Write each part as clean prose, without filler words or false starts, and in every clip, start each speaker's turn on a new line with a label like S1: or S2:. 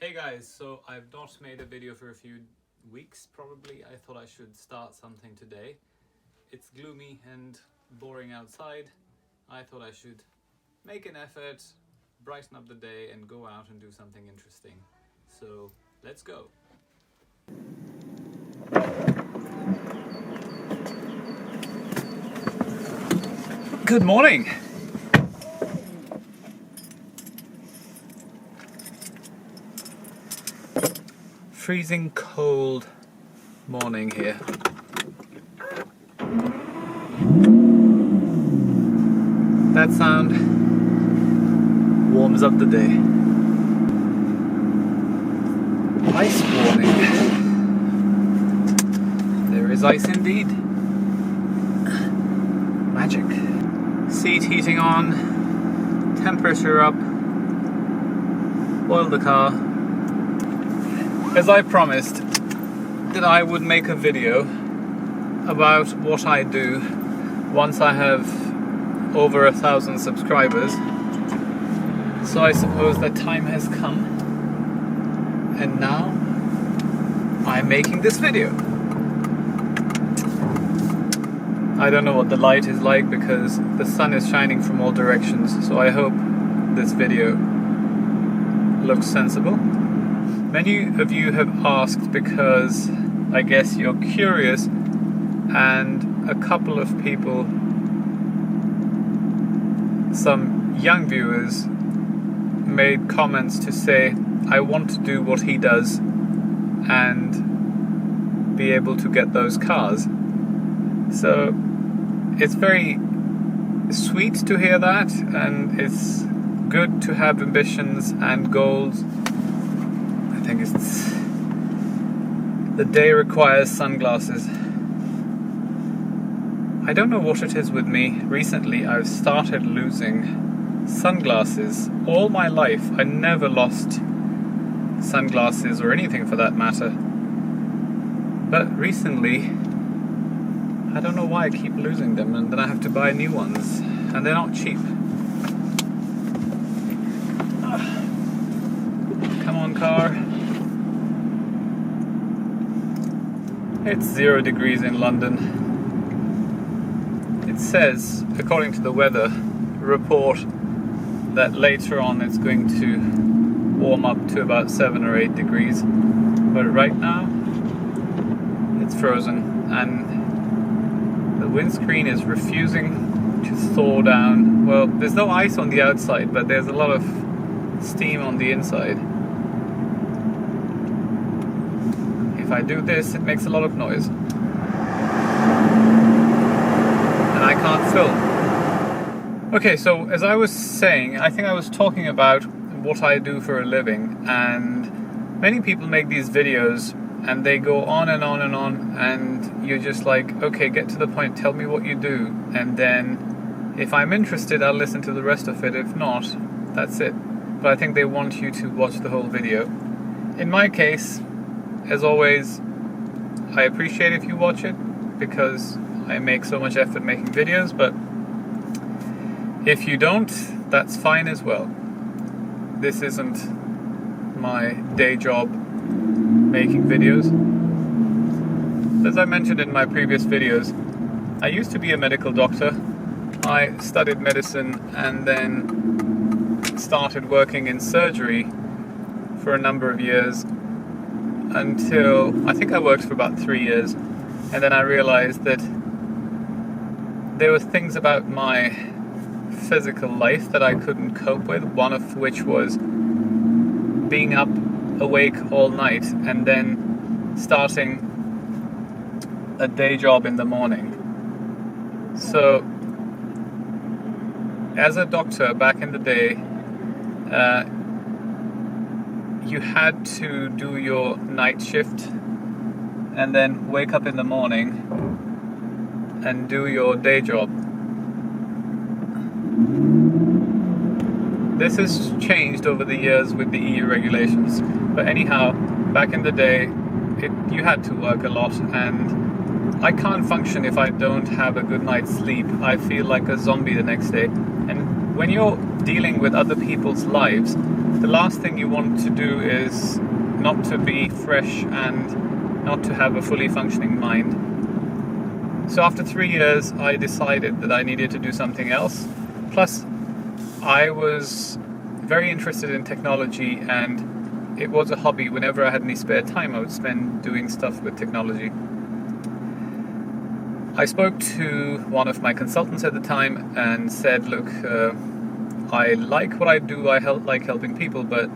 S1: Hey guys, so I've not made a video for a few weeks probably. I thought I should start something today. It's gloomy and boring outside. I thought I should make an effort, brighten up the day and go out and do something interesting. So let's go. Good morning! Freezing cold morning here. That sound warms up the day. Ice warning. There is ice indeed. Magic. Seat heating on, temperature up, oil the car. As I promised that I would make a video about what I do once I have over 1,000 subscribers. So I suppose that time has come, and now I'm making this video. I don't know what the light is like because the sun is shining from all directions, so I hope this video looks sensible. Many of you have asked because I guess you're curious, and a couple of people, some young viewers, made comments to say, I want to do what he does and be able to get those cars. So it's very sweet to hear that, and it's good to have ambitions and goals. I think it's the day requires sunglasses. I don't know what it is with me. Recently I've started losing sunglasses. All my life I never lost sunglasses or anything for that matter. But recently I don't know why I keep losing them, and then I have to buy new ones, and they're not cheap. Come on, car. It's 0 degrees in London. It says, according to the weather report, that later on it's going to warm up to about 7 or 8 degrees. But right now, it's frozen, and the windscreen is refusing to thaw down. Well, there's no ice on the outside, but there's a lot of steam on the inside. If I do this, it makes a lot of noise. And I can't film. Okay, so as I was saying, I think I was talking about what I do for a living, and many people make these videos and they go on and on and on, and you're just like, okay, get to the point, tell me what you do, and then if I'm interested, I'll listen to the rest of it. If not, that's it. But I think they want you to watch the whole video. In my case, as always, I appreciate if you watch it because I make so much effort making videos, but if you don't, that's fine as well. This isn't my day job, making videos. As I mentioned in my previous videos, I used to be a medical doctor. I studied medicine and then started working in surgery for a number of years until I think I worked for about 3 years, and then I realized that there were things about my physical life that I couldn't cope with, one of which was being up awake all night and then starting a day job in the morning. So as a doctor back in the day, you had to do your night shift and then wake up in the morning and do your day job. This has changed over the years with the EU regulations, but anyhow, back in the day, you had to work a lot, and I can't function if I don't have a good night's sleep. I feel like a zombie the next day. And when you're dealing with other people's lives, the last thing you want to do is not to be fresh and not to have a fully functioning mind. So after 3 years, I decided that I needed to do something else. Plus, I was very interested in technology, and it was a hobby. Whenever I had any spare time, I would spend doing stuff with technology. I spoke to one of my consultants at the time and said, look, I like what I do, I like helping people, but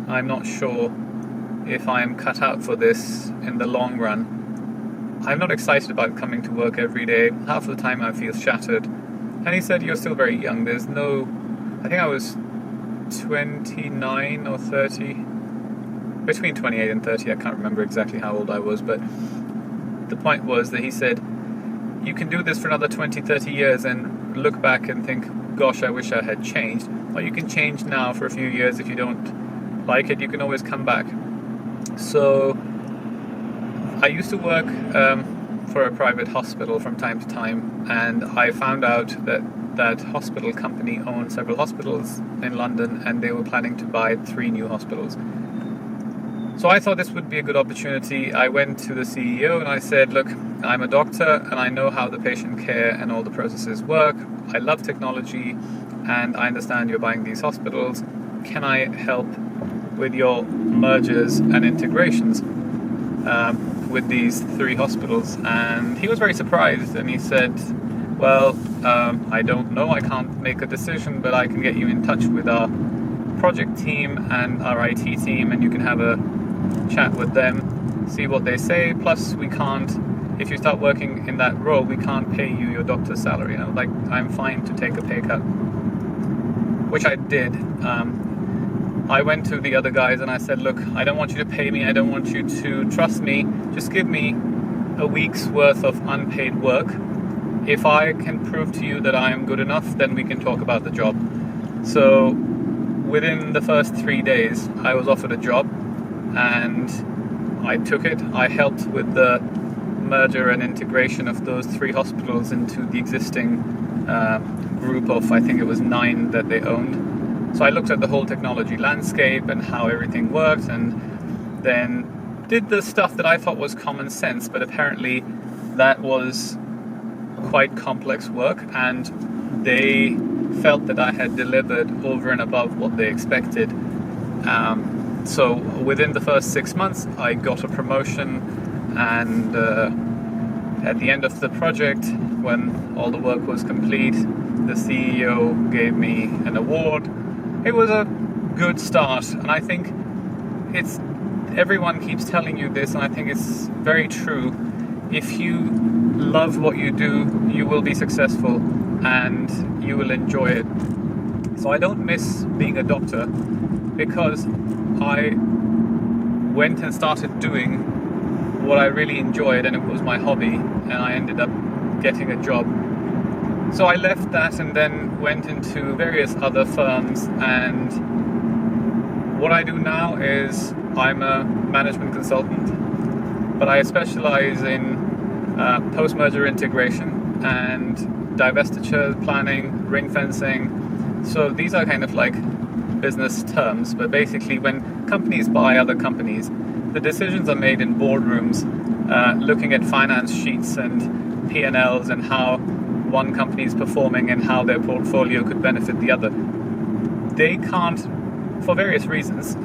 S1: I'm not sure if I'm cut out for this in the long run. I'm not excited about coming to work every day. Half of the time I feel shattered. And he said, you're still very young. I think I was 29 or 30. Between 28 and 30, I can't remember exactly how old I was, but the point was that he said, you can do this for another 20, 30 years and look back and think, gosh, I wish I had changed. Or you can change now for a few years. If you don't like it, you can always come back. So I used to work for a private hospital from time to time, and I found out that hospital company owned several hospitals in London, and they were planning to buy 3 new hospitals. So I thought this would be a good opportunity. I went to the CEO and I said, look, I'm a doctor and I know how the patient care and all the processes work. I love technology and I understand you're buying these hospitals. Can I help with your mergers and integrations with these 3 hospitals? And he was very surprised and he said, well, I don't know, I can't make a decision, but I can get you in touch with our project team and our IT team, and you can have a chat with them, see what they say. Plus, we can't, if you start working in that role, we can't pay you your doctor's salary. Like, I'm fine to take a pay cut, which I did. I went to the other guys and I said, look, I don't want you to pay me, I don't want you to trust me, just give me a week's worth of unpaid work. If I can prove to you that I am good enough, then we can talk about the job. So within the first 3 days, I was offered a job and I took it. I helped with the merger and integration of those 3 hospitals into the existing group of, I think it was 9 that they owned. So I looked at the whole technology landscape and how everything worked, and then did the stuff that I thought was common sense, but apparently that was quite complex work, and they felt that I had delivered over and above what they expected. So within the first 6 months, I got a promotion, and at the end of the project, when all the work was complete, the CEO gave me an award. It was a good start, and I think everyone keeps telling you this, and I think it's very true. If you love what you do, you will be successful and you will enjoy it. So I don't miss being a doctor, because I went and started doing what I really enjoyed, and it was my hobby, and I ended up getting a job. So I left that and then went into various other firms, and what I do now is I'm a management consultant, but I specialize in post-merger integration and divestiture planning, ring fencing. So these are kind of like business terms, but basically when companies buy other companies, the decisions are made in boardrooms, looking at finance sheets and P&Ls and how one company is performing and how their portfolio could benefit the other. They can't, for various reasons,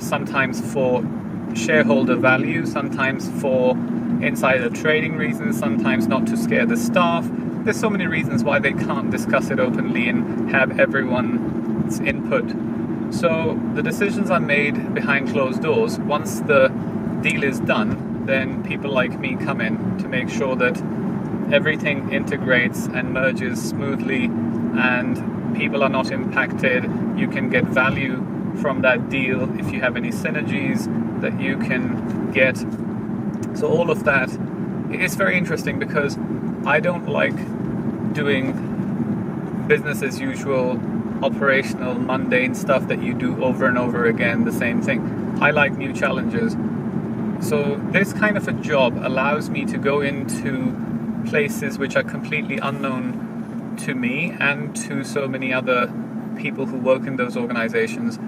S1: sometimes for shareholder value, sometimes for insider trading reasons, sometimes not to scare the staff. There's so many reasons why they can't discuss it openly and have everyone's input. So the decisions are made behind closed doors. Once the deal is done, then people like me come in to make sure that everything integrates and merges smoothly and people are not impacted. You can get value from that deal if you have any synergies that you can get. So all of that is very interesting, because I don't like doing business as usual, operational, mundane stuff that you do over and over again, the same thing. I like new challenges. So this kind of a job allows me to go into places which are completely unknown to me and to so many other people who work in those organizations,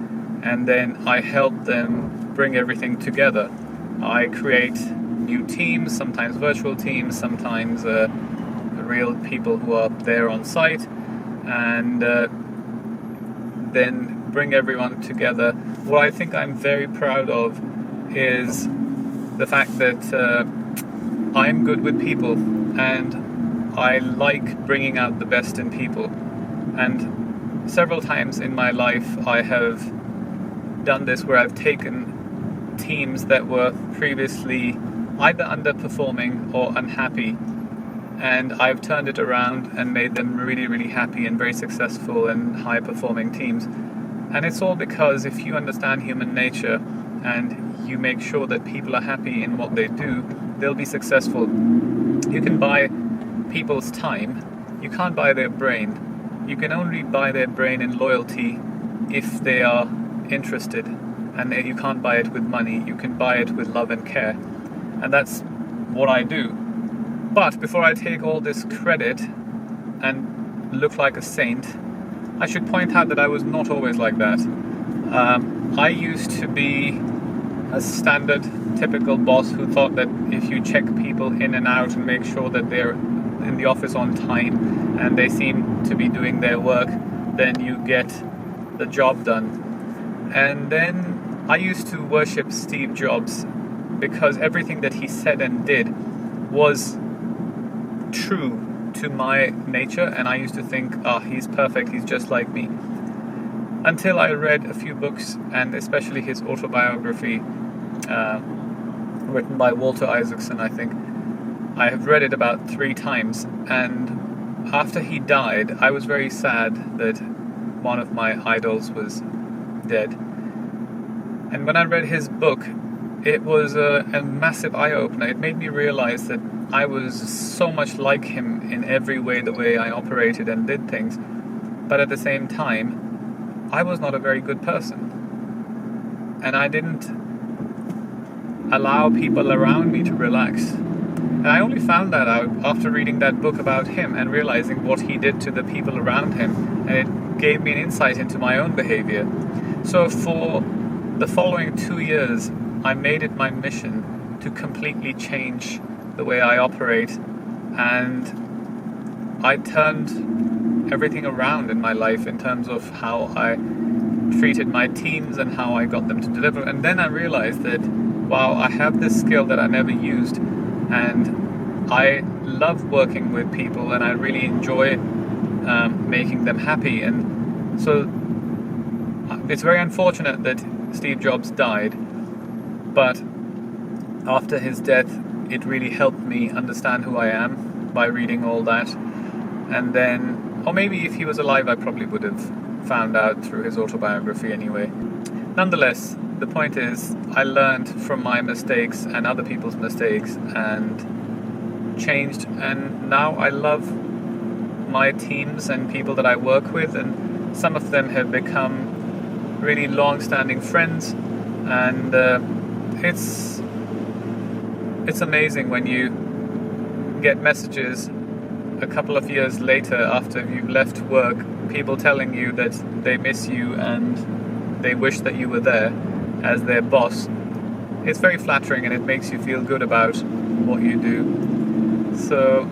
S1: and then I help them bring everything together. I create new teams, sometimes virtual teams, sometimes real people who are there on site, and then bring everyone together. What I think I'm very proud of is the fact that I'm good with people, and I like bringing out the best in people. And several times in my life I have done this, where I've taken teams that were previously either underperforming or unhappy, and I've turned it around and made them really, really happy and very successful and high performing teams. And it's all because if you understand human nature and you make sure that people are happy in what they do, they'll be successful. You can buy people's time, you can't buy their brain. You can only buy their brain and loyalty if they are interested, and you can't buy it with money. You can buy it with love and care, and that's what I do. But before I take all this credit and look like a saint, I should point out that I was not always like that. I used to be a standard, typical boss who thought that if you check people in and out and make sure that they're in the office on time and they seem to be doing their work, then you get the job done. And then I used to worship Steve Jobs because everything that he said and did was true to my nature, and I used to think, he's perfect, he's just like me. Until I read a few books, and especially his autobiography, written by Walter Isaacson, I think. I have read it about 3 times, and after he died, I was very sad that one of my idols was dead. And when I read his book, it was a massive eye-opener. It made me realize that I was so much like him in every way, the way I operated and did things. But at the same time, I was not a very good person. And I didn't allow people around me to relax. And I only found that out after reading that book about him and realizing what he did to the people around him. And it gave me an insight into my own behavior. So for the following 2 years, I made it my mission to completely change the way I operate, and I turned everything around in my life in terms of how I treated my teams and how I got them to deliver. And then I realized that, wow, I have this skill that I never used, and I love working with people, and I really enjoy making them happy. And so it's very unfortunate that Steve Jobs died, but after his death, it really helped me understand who I am by reading all that. And then, or maybe if he was alive, I probably would have found out through his autobiography anyway. Nonetheless, the point is, I learned from my mistakes and other people's mistakes and changed, and now I love my teams and people that I work with, and some of them have become really long-standing friends, and it's amazing when you get messages a couple of years later after you've left work, people telling you that they miss you and they wish that you were there as their boss. It's very flattering, and it makes you feel good about what you do. So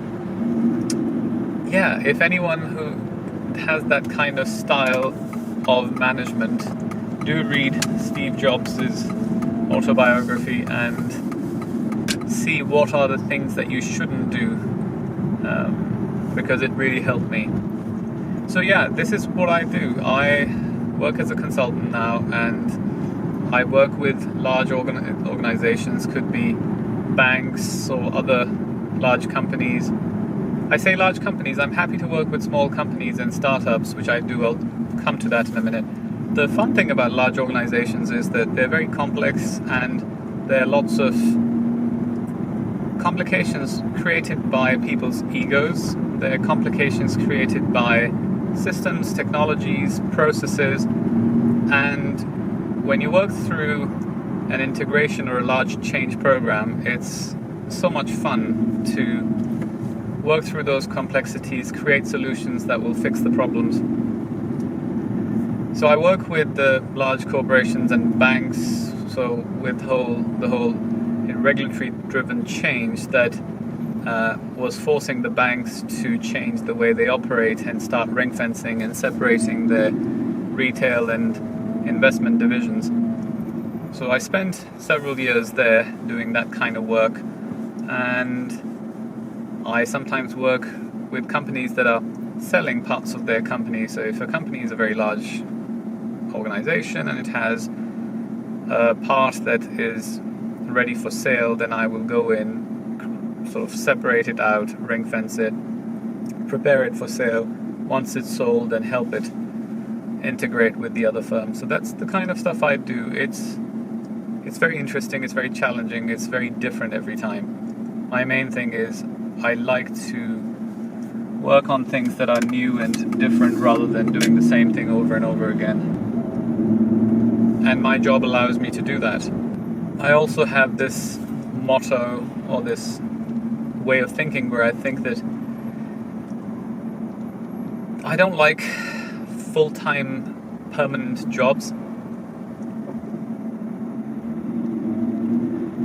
S1: yeah, if anyone who has that kind of style of management, do read Steve Jobs' autobiography and see what are the things that you shouldn't do, because it really helped me. So yeah, this is what I do. I work as a consultant now, and I work with large organizations, could be banks or other large companies. I say large companies, I'm happy to work with small companies and startups, which I do. I'll come to that in a minute. The fun thing about large organizations is that they're very complex, and there are lots of complications created by people's egos. There are complications created by systems, technologies, processes, and when you work through an integration or a large change program, it's so much fun to work through those complexities, create solutions that will fix the problems. So I work with the large corporations and banks, so with the whole regulatory-driven change that was forcing the banks to change the way they operate and start ring fencing and separating their retail and investment divisions. So I spent several years there doing that kind of work, and I sometimes work with companies that are selling parts of their company. So if a company is a very large organization and it has a part that is ready for sale, then I will go in, sort of separate it out, ring fence it, prepare it for sale. Once it's sold, then help it integrate with the other firms. So that's the kind of stuff I do. It's very interesting, it's very challenging, it's very different every time. My main thing is I like to work on things that are new and different rather than doing the same thing over and over again. And my job allows me to do that. I also have this motto or this way of thinking where I think that I don't like full-time permanent jobs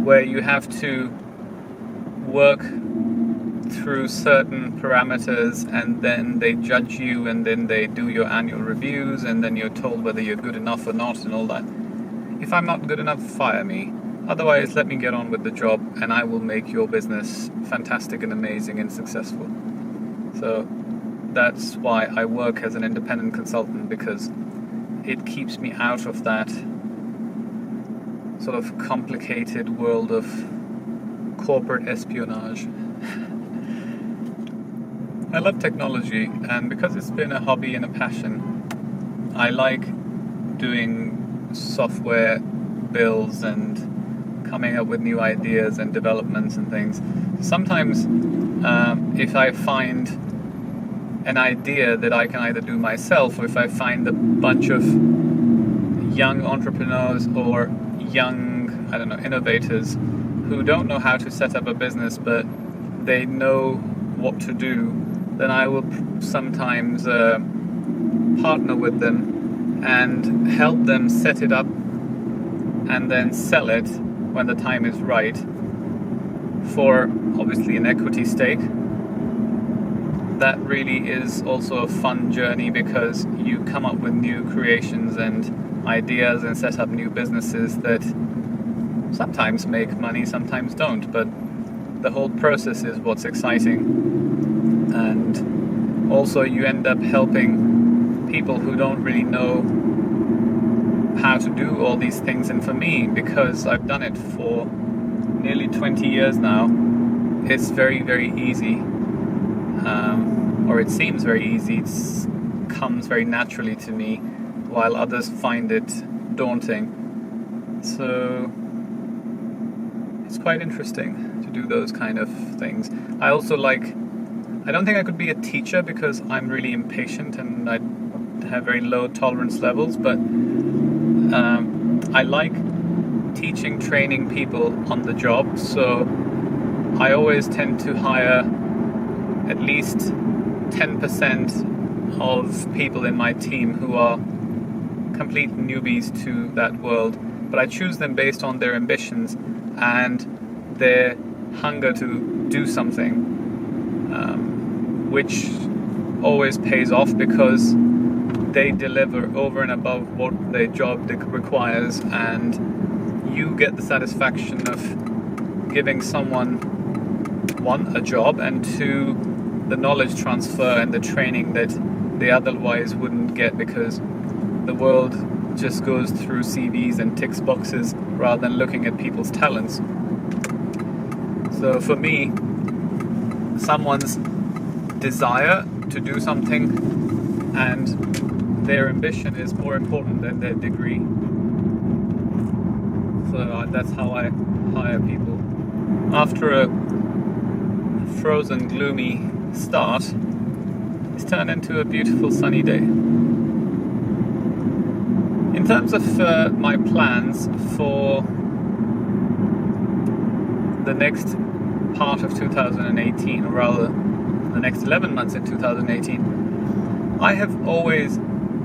S1: where you have to work through certain parameters and then they judge you and then they do your annual reviews and then you're told whether you're good enough or not and all that. If I'm not good enough, fire me. Otherwise, let me get on with the job and I will make your business fantastic and amazing and successful. So that's why I work as an independent consultant, because it keeps me out of that sort of complicated world of corporate espionage. I love technology, and because it's been a hobby and a passion, I like doing software builds and coming up with new ideas and developments and things. Sometimes if I find an idea that I can either do myself, or if I find a bunch of young entrepreneurs or young, innovators who don't know how to set up a business but they know what to do, then I will sometimes partner with them and help them set it up and then sell it when the time is right for obviously an equity stake. That really is also a fun journey because you come up with new creations and ideas and set up new businesses that sometimes make money, sometimes don't, but the whole process is what's exciting. And also you end up helping people who don't really know how to do all these things. And for me, because I've done it for nearly 20 years now, it's very, very easy. Or it seems very easy. It comes very naturally to me, while others find it daunting. So it's quite interesting to do those kind of things. I also I don't think I could be a teacher because I'm really impatient and I have very low tolerance levels, but I like teaching, training people on the job. So I always tend to hire at least 10% of people in my team who are complete newbies to that world, but I choose them based on their ambitions and their hunger to do something, which always pays off because they deliver over and above what their job requires, and you get the satisfaction of giving someone, one, a job, and two, the knowledge transfer and the training that they otherwise wouldn't get, because the world just goes through CVs and ticks boxes rather than looking at people's talents. So for me, someone's desire to do something and their ambition is more important than their degree. So that's how I hire people. After a frozen, gloomy start, it's turned into a beautiful sunny day. In terms of my plans for the next part of 2018, or rather the next 11 months in 2018, I have always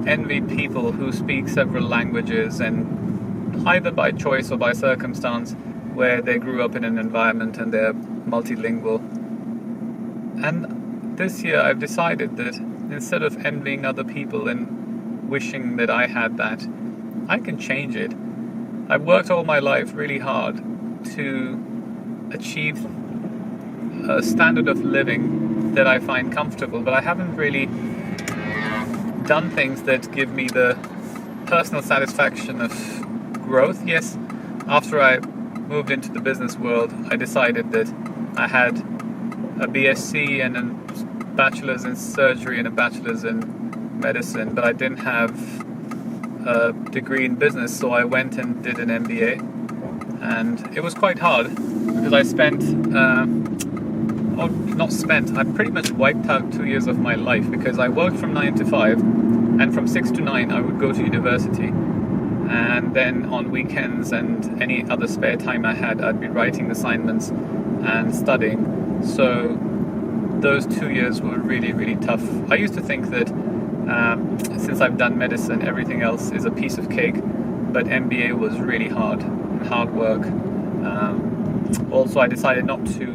S1: envy people who speak several languages, and either by choice or by circumstance, where they grew up in an environment and they're multilingual. And this year I've decided that instead of envying other people and wishing that I had that, I can change it. I've worked all my life really hard to achieve a standard of living that I find comfortable, but I haven't really done things that give me the personal satisfaction of growth. Yes, after I moved into the business world, I decided that I had a BSc and a bachelor's in surgery and a bachelor's in medicine, but I didn't have a degree in business, so I went and did an MBA, and it was quite hard because I pretty much wiped out 2 years of my life, because I worked from 9 to 5, and from 6 to 9 I would go to university, and then on weekends and any other spare time I had, I'd be writing assignments and studying. So those 2 years were really, really tough. I used to think that since I've done medicine, everything else is a piece of cake, but MBA was really hard work. Also, I decided not to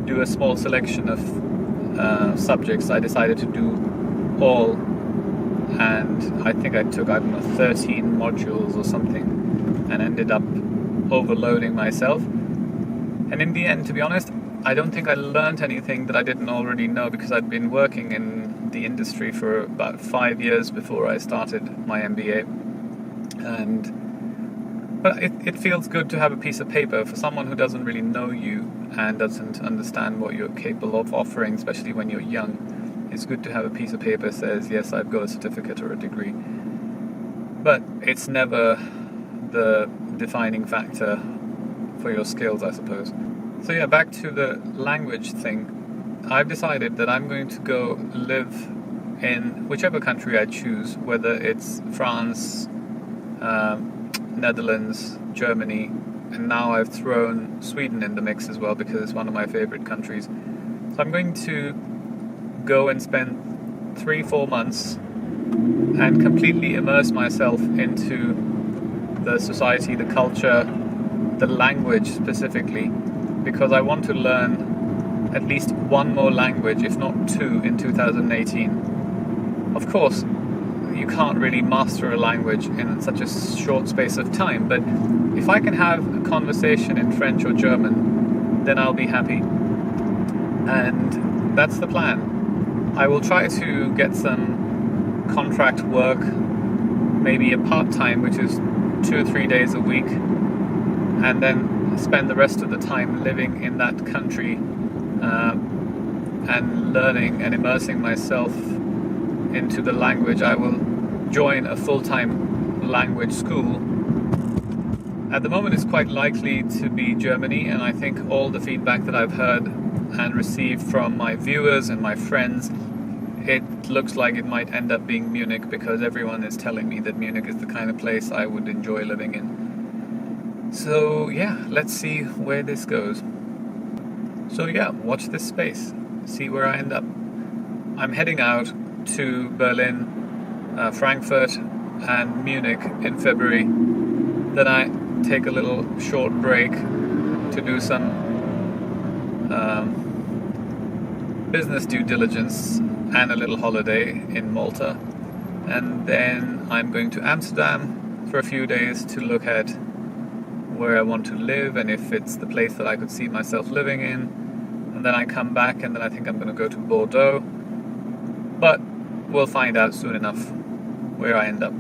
S1: do a small selection of subjects. I decided to do all, and I think I took, 13 modules or something, and ended up overloading myself. And in the end, to be honest, I don't think I learned anything that I didn't already know, because I'd been working in the industry for about 5 years before I started my MBA. But it feels good to have a piece of paper for someone who doesn't really know you and doesn't understand what you're capable of offering, especially when you're young. It's good to have a piece of paper that says, yes, I've got a certificate or a degree. But it's never the defining factor for your skills, I suppose. So yeah, back to the language thing. I've decided that I'm going to go live in whichever country I choose, whether it's France, Netherlands, Germany, and now I've thrown Sweden in the mix as well because it's one of my favorite countries. So I'm going to go and spend 3-4 months and completely immerse myself into the society, the culture, the language specifically, because I want to learn at least one more language, if not 2, in 2018. Of course, you can't really master a language in such a short space of time, but if I can have a conversation in French or German, then I'll be happy. And that's the plan. I will try to get some contract work, maybe a part-time, which is 2 or 3 days a week, and then spend the rest of the time living in that country and learning and immersing myself into the language. I will join a full-time language school. At the moment it's quite likely to be Germany, and I think all the feedback that I've heard and received from my viewers and my friends, it looks like it might end up being Munich, because everyone is telling me that Munich is the kind of place I would enjoy living in. So yeah, let's see where this goes. So yeah, watch this space, see where I end up. I'm heading out to Berlin, Frankfurt and Munich in February. Then I take a little short break to do some business due diligence and a little holiday in Malta. And then I'm going to Amsterdam for a few days to look at where I want to live and if it's the place that I could see myself living in. And then I come back, and then I think I'm going to go to Bordeaux. But we'll find out soon enough where I end up.